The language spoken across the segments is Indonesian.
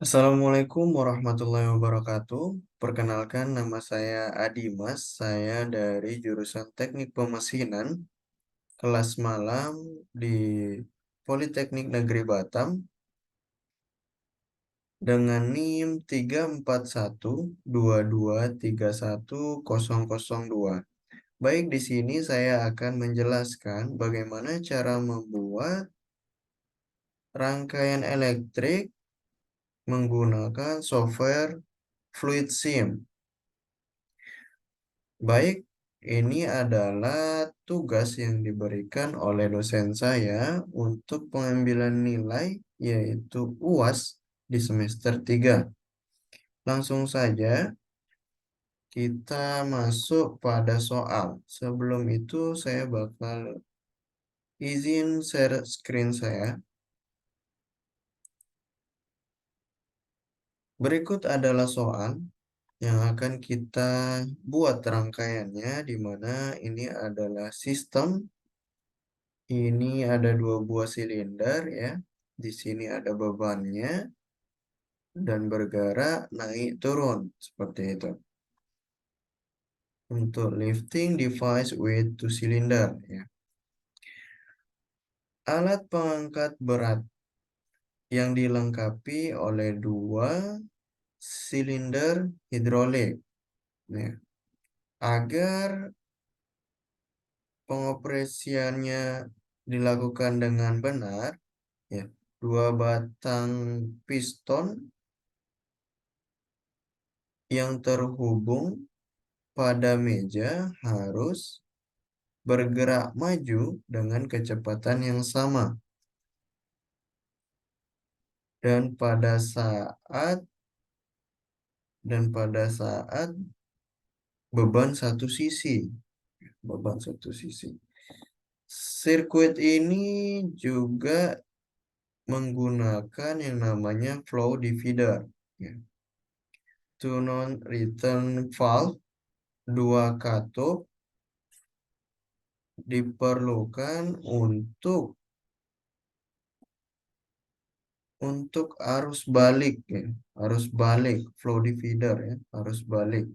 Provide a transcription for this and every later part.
Assalamualaikum warahmatullahi wabarakatuh. Perkenalkan, nama saya Adimas. Saya dari jurusan Teknik Pemesinan, kelas malam di Politeknik Negeri Batam dengan NIM 34122310002. Baik, di sini saya akan menjelaskan bagaimana cara membuat rangkaian elektrik menggunakan software Fluid Sim. Baik, ini adalah tugas yang diberikan oleh dosen saya untuk pengambilan nilai, yaitu UAS di semester 3. Langsung saja kita masuk pada soal. Sebelum itu saya bakal izin share screen saya. Berikut adalah soal yang akan kita buat rangkaiannya, di mana ini adalah sistem. Ini ada dua buah silinder ya. Di sini ada bebannya dan bergerak naik turun seperti itu. Untuk lifting device with two cylinder ya. Alat pengangkat berat yang dilengkapi oleh dua silinder hidrolik ya. Agar pengoperasiannya dilakukan dengan benar ya. Dua batang piston yang terhubung pada meja harus bergerak maju dengan kecepatan yang sama. Dan pada saat beban satu sisi, Sirkuit ini juga menggunakan yang namanya flow divider, ya. Two non-return valve, dua katup diperlukan untuk arus balik ya, arus balik flow divider ya, arus balik.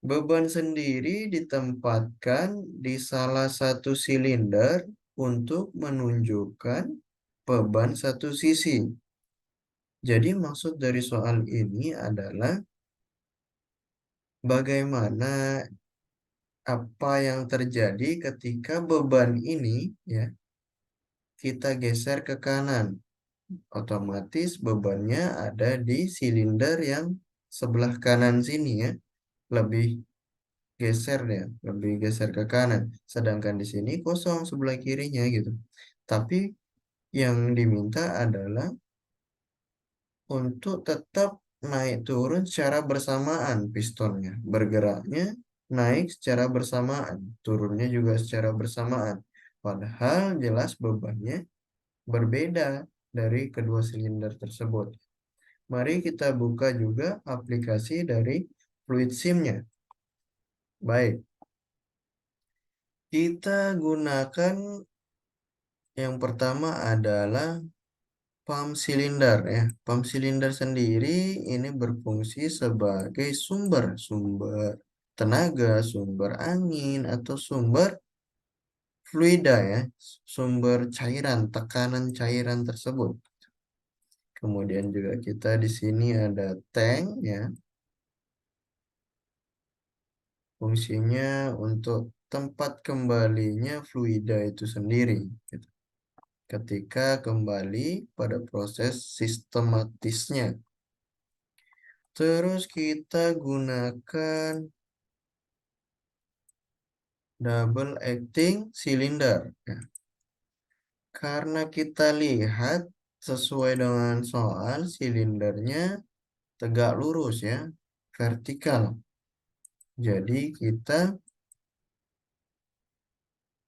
Beban sendiri ditempatkan di salah satu silinder untuk menunjukkan beban satu sisi. Jadi maksud dari soal ini adalah bagaimana apa yang terjadi ketika beban ini ya kita geser ke kanan. Otomatis bebannya ada di silinder yang sebelah kanan sini ya. Lebih geser ya, lebih geser ke kanan. Sedangkan di sini kosong sebelah kirinya gitu. Tapi yang diminta adalah untuk tetap naik turun secara bersamaan pistonnya. Bergeraknya naik secara bersamaan, turunnya juga secara bersamaan. Padahal jelas bebannya berbeda dari kedua silinder tersebut. Mari kita buka juga aplikasi dari Fluid Sim-nya. Baik, kita gunakan yang pertama adalah pump silinder ya. Pump silinder sendiri ini berfungsi sebagai sumber tenaga, sumber angin atau sumber fluida ya, sumber cairan, tekanan cairan tersebut. Kemudian juga kita di sini ada tank ya. Fungsinya untuk tempat kembalinya fluida itu sendiri gitu. Ketika kembali pada proses sistematisnya. Terus kita gunakan double acting cylinder ya. Karena kita lihat sesuai dengan soal, silindernya tegak lurus ya, vertikal. Jadi kita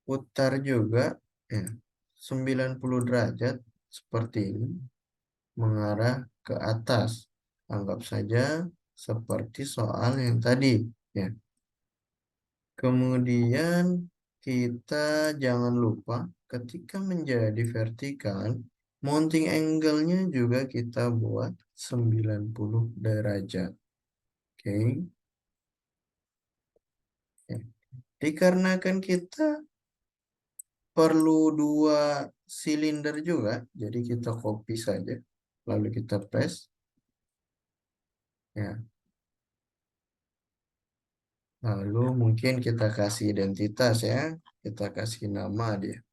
putar juga ya, 90 derajat seperti ini, mengarah ke atas. Anggap saja seperti soal yang tadi ya. Kemudian kita jangan lupa ketika menjadi vertikal, Mounting angle-nya juga kita buat 90 derajat. Oke. Ya. Dikarenakan kita perlu dua silinder juga, jadi kita copy saja. Lalu kita paste. Ya. Lalu mungkin kita kasih identitas ya. Kita kasih nama dia.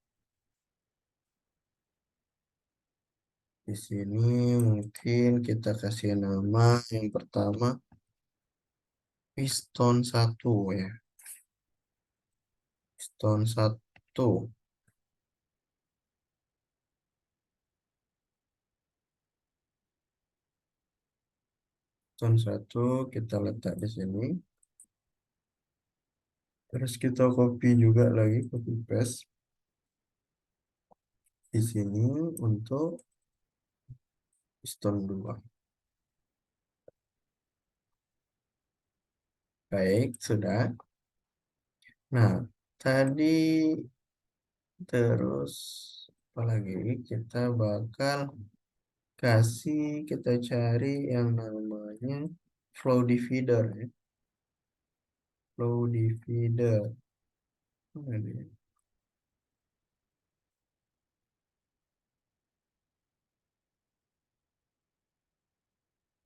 Di sini mungkin kita kasih nama yang pertama piston satu ya. Piston satu. Piston satu kita letak di sini. Terus kita copy juga lagi, copy paste di sini untuk piston 2. Baik, sudah. Nah, tadi terus apalagi kita bakal kita cari yang namanya flow divider ya. Flow divider. Mana dia?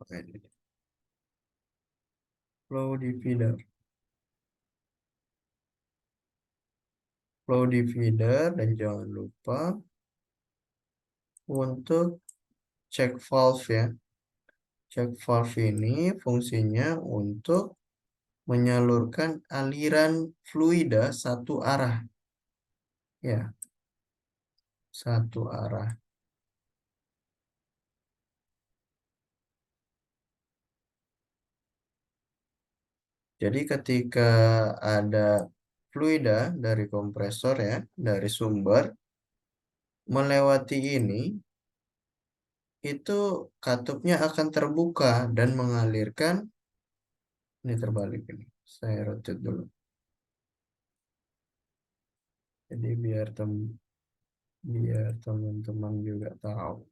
Mana dia? Flow divider. Flow divider dan jangan lupa untuk check valve ya. Check valve ini fungsinya untuk menyalurkan aliran fluida satu arah. Ya, satu arah. Jadi ketika ada fluida dari kompresor ya, dari sumber, melewati ini, itu katupnya akan terbuka dan mengalirkan, ini terbalik ini, saya rotate dulu. Jadi biar teman-teman juga tahu.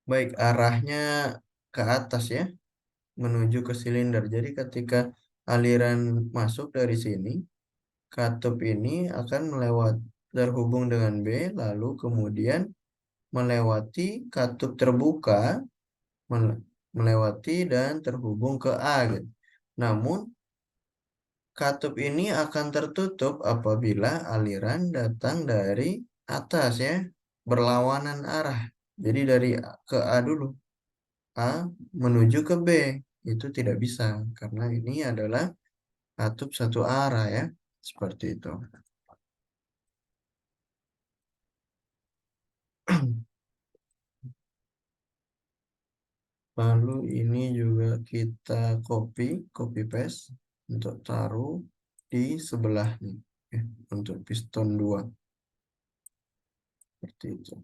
Baik, arahnya ke atas ya, menuju ke silinder. Jadi ketika aliran masuk dari sini, katup ini akan terhubung dengan B, lalu kemudian melewati katup terbuka, melewati dan terhubung ke A gitu. Namun katup ini akan tertutup apabila aliran datang dari atas ya, berlawanan arah. Jadi dari ke A dulu, A menuju ke B, itu tidak bisa karena ini adalah katup satu arah ya, seperti itu. Lalu ini juga kita copy paste untuk taruh di sebelahnya ya, untuk piston 2 seperti itu.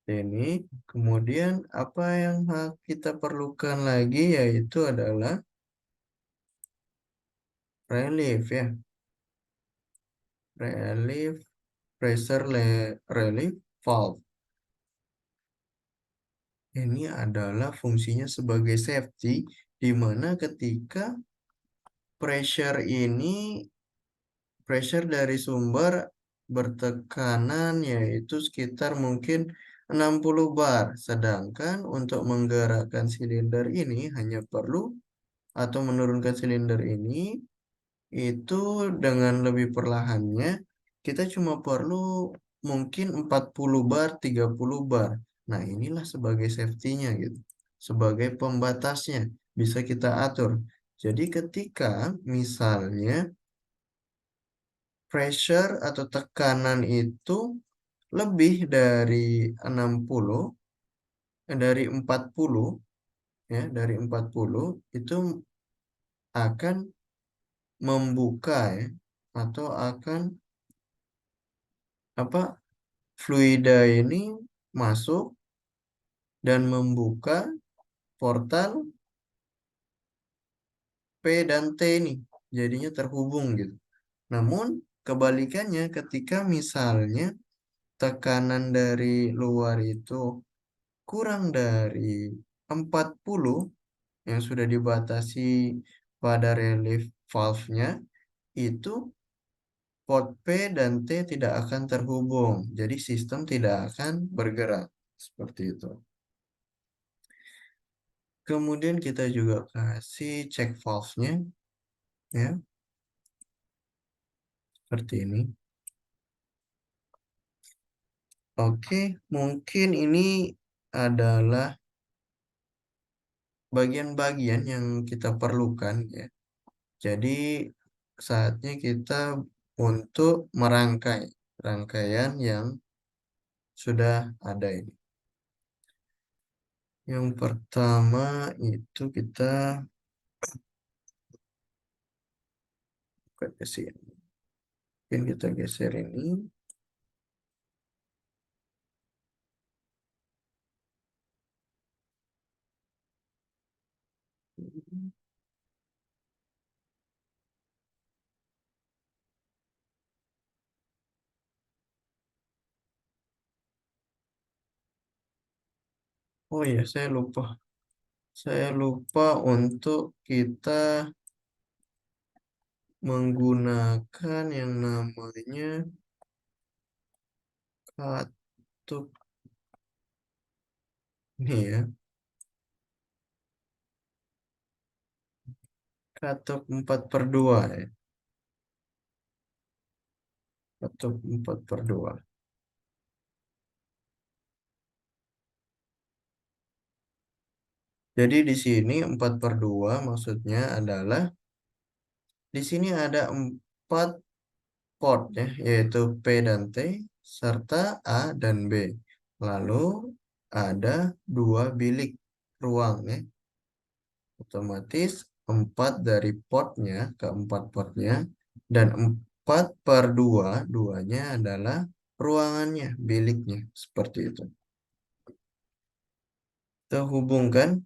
Ini kemudian apa yang kita perlukan lagi yaitu adalah relief ya, relief relief valve. Ini adalah fungsinya sebagai safety di mana ketika pressure dari sumber bertekanan yaitu sekitar mungkin 60 bar. Sedangkan untuk menggerakkan silinder ini hanya perlu atau menurunkan silinder ini itu dengan lebih perlahannya kita cuma perlu mungkin 40 bar, 30 bar. Nah, inilah sebagai safety-nya gitu. Sebagai pembatasnya bisa kita atur. Jadi ketika misalnya pressure atau tekanan itu lebih dari 60, dari 40 ya, dari 40 itu akan membuka ya atau akan apa fluida ini masuk dan membuka portal P dan T ini. Jadinya terhubung gitu. Namun kebalikannya ketika misalnya tekanan dari luar itu kurang dari 40 yang sudah dibatasi pada relief valve-nya, itu port P dan T tidak akan terhubung. Jadi sistem tidak akan bergerak. Seperti itu. Kemudian kita juga kasih check valve-nya, ya, seperti ini. Oke, mungkin ini adalah bagian-bagian yang kita perlukan, ya. Jadi saatnya kita untuk merangkai rangkaian yang sudah ada ini. Yang pertama itu kita buka ke sini. Mungkin kita geser ini. Oh iya, saya lupa. Saya lupa untuk kita menggunakan yang namanya katup ini, ya. Katup 4/2, ya. Katup 4/2. Jadi di sini 4/2 maksudnya adalah di sini ada 4 port, ya, yaitu P dan T serta A dan B. Lalu ada 2 bilik ruang, ya. Otomatis 4 dari portnya ke 4 portnya dan 4/2 duanya adalah ruangannya, biliknya, seperti itu. Kita hubungkan.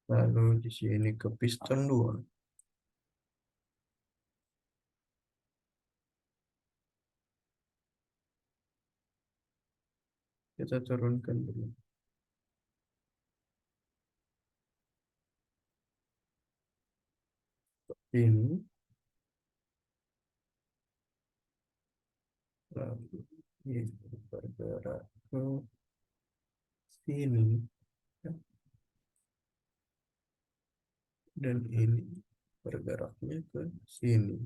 Lalu di sini ke piston 2. Kita turunkan dulu. Ini. Lalu ini bergerak ke sini. Dan ini bergeraknya ke sini.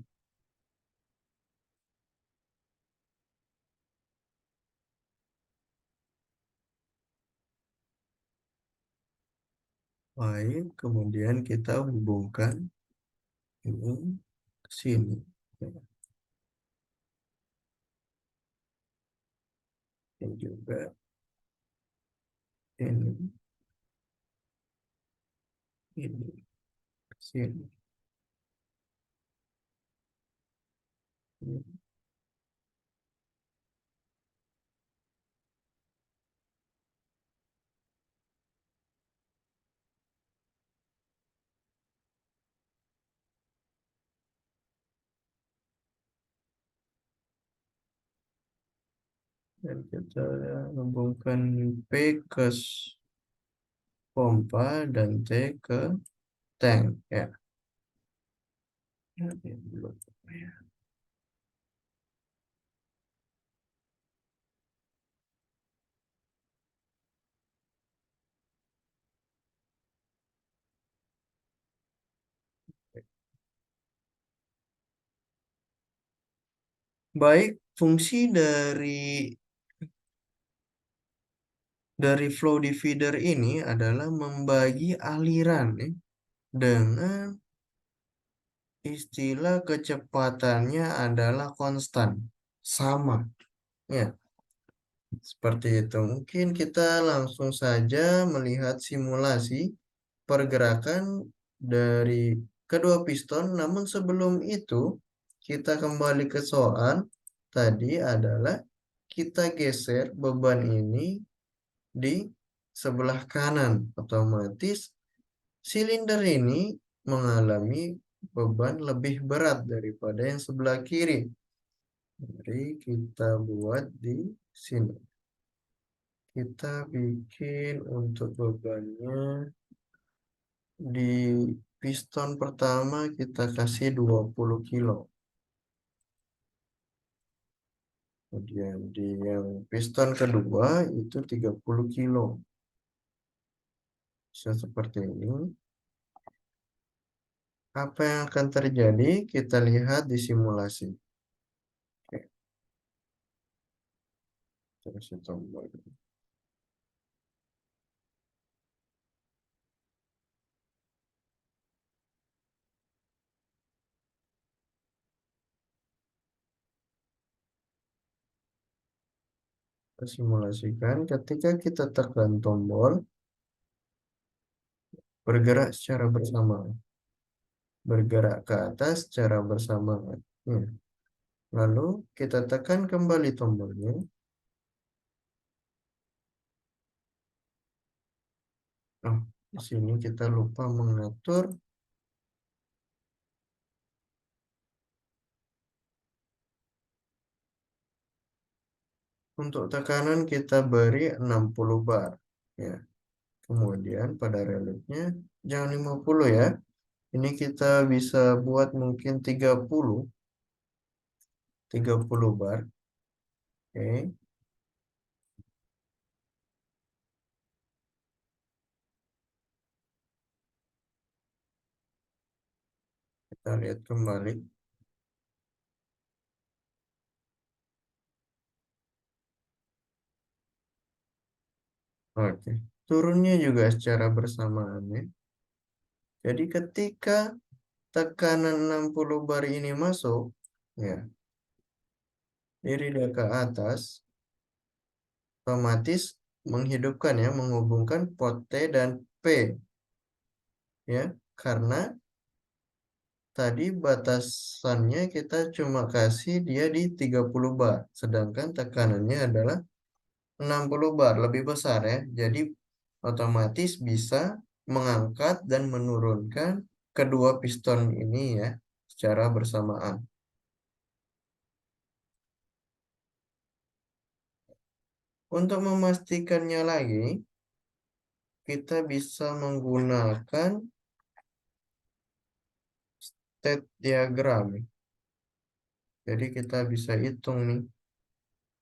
Baik, kemudian kita hubungkan ini ke sini. Dan juga ini ke sini. Dan kita hubungkan P ke pompa dan T ke tank, ya. Ini dulu, ya. Baik, fungsi dari flow divider ini adalah membagi aliran, ya, dengan istilah kecepatannya adalah konstan, sama, ya. Seperti itu. Mungkin kita langsung saja melihat simulasi pergerakan dari kedua piston. Namun sebelum itu, kita kembali ke soal tadi adalah kita geser beban ini di sebelah kanan. Otomatis silinder ini mengalami beban lebih berat daripada yang sebelah kiri. Mari kita buat di sini. Kita bikin untuk bebannya di piston pertama kita kasih 20 kilo. Kemudian di yang piston kedua itu 30 kilo. Bisa seperti ini. Apa yang akan terjadi? Kita lihat di simulasi. Oke, terus tombol. Kita simulasikan ketika kita tekan tombol bergerak secara bersamaan, bergerak ke atas secara bersamaan. Lalu kita tekan kembali tombolnya. Oh, di sini kita lupa mengatur untuk tekanan kita beri 60 bar ya. Kemudian pada reliefnya jangan 50 ya. Ini kita bisa buat mungkin 30 bar. Oke, kita lihat kembali. Oke, turunnya juga secara bersamaan ya. Jadi ketika tekanan 60 bar ini masuk ya, dari ke atas otomatis menghidupkan ya, menghubungkan pot T dan P ya, karena tadi batasannya kita cuma kasih dia di 30 bar, sedangkan tekanannya adalah 60 bar, lebih besar ya. Jadi otomatis bisa mengangkat dan menurunkan kedua piston ini ya secara bersamaan. Untuk memastikannya lagi, kita bisa menggunakan state diagram. Jadi kita bisa hitung nih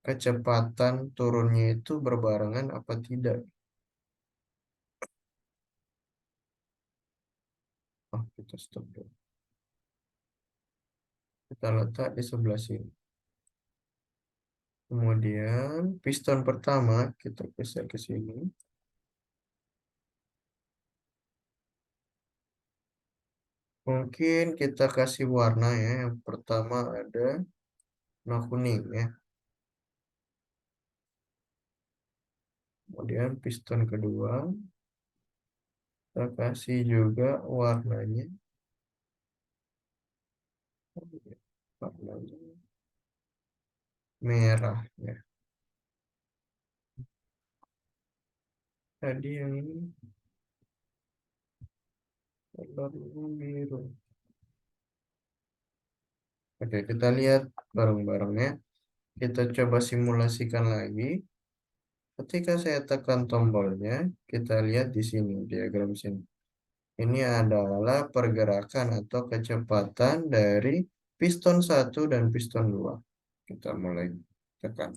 kecepatan turunnya itu berbarengan apa tidak. Oh, kita stop dulu. Kita letak di sebelah sini. Kemudian piston pertama kita geser ke sini. Mungkin kita kasih warna ya. Yang pertama ada warna kuning ya. Kemudian piston kedua kita kasih juga warnanya. Warnanya merah ya. Tadi yang ini warna biru. Oke, kita lihat bareng-bareng ya. Kita coba simulasikan lagi. Ketika saya tekan tombolnya, kita lihat di sini, diagram sini. Ini adalah pergerakan atau kecepatan dari piston 1 dan piston 2. Kita mulai tekan.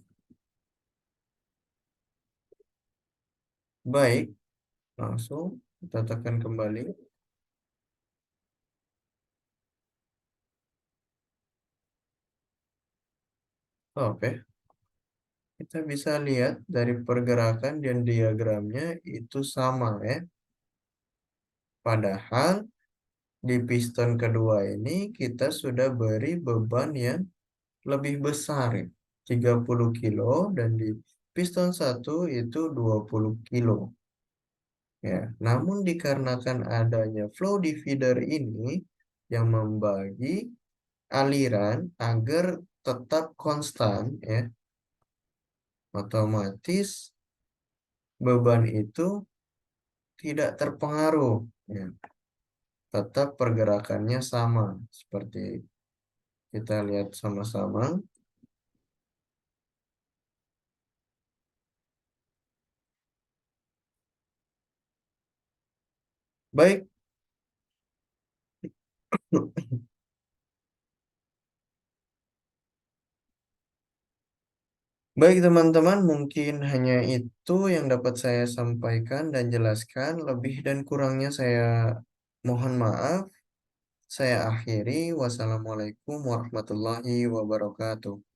Baik, langsung kita tekan kembali. Oke, kita bisa lihat dari pergerakan dan diagramnya itu sama ya. Padahal di piston kedua ini kita sudah beri beban yang lebih besar ya. 30 kilo dan di Piston satu itu 20 kilo. Ya, namun dikarenakan adanya flow divider ini yang membagi aliran agar tetap konstan, ya, otomatis beban itu tidak terpengaruh, ya. Tetap pergerakannya sama seperti kita lihat sama-sama. Baik, baik teman-teman, mungkin hanya itu yang dapat saya sampaikan dan jelaskan. Lebih dan kurangnya saya mohon maaf. Saya akhiri. Wassalamualaikum warahmatullahi wabarakatuh.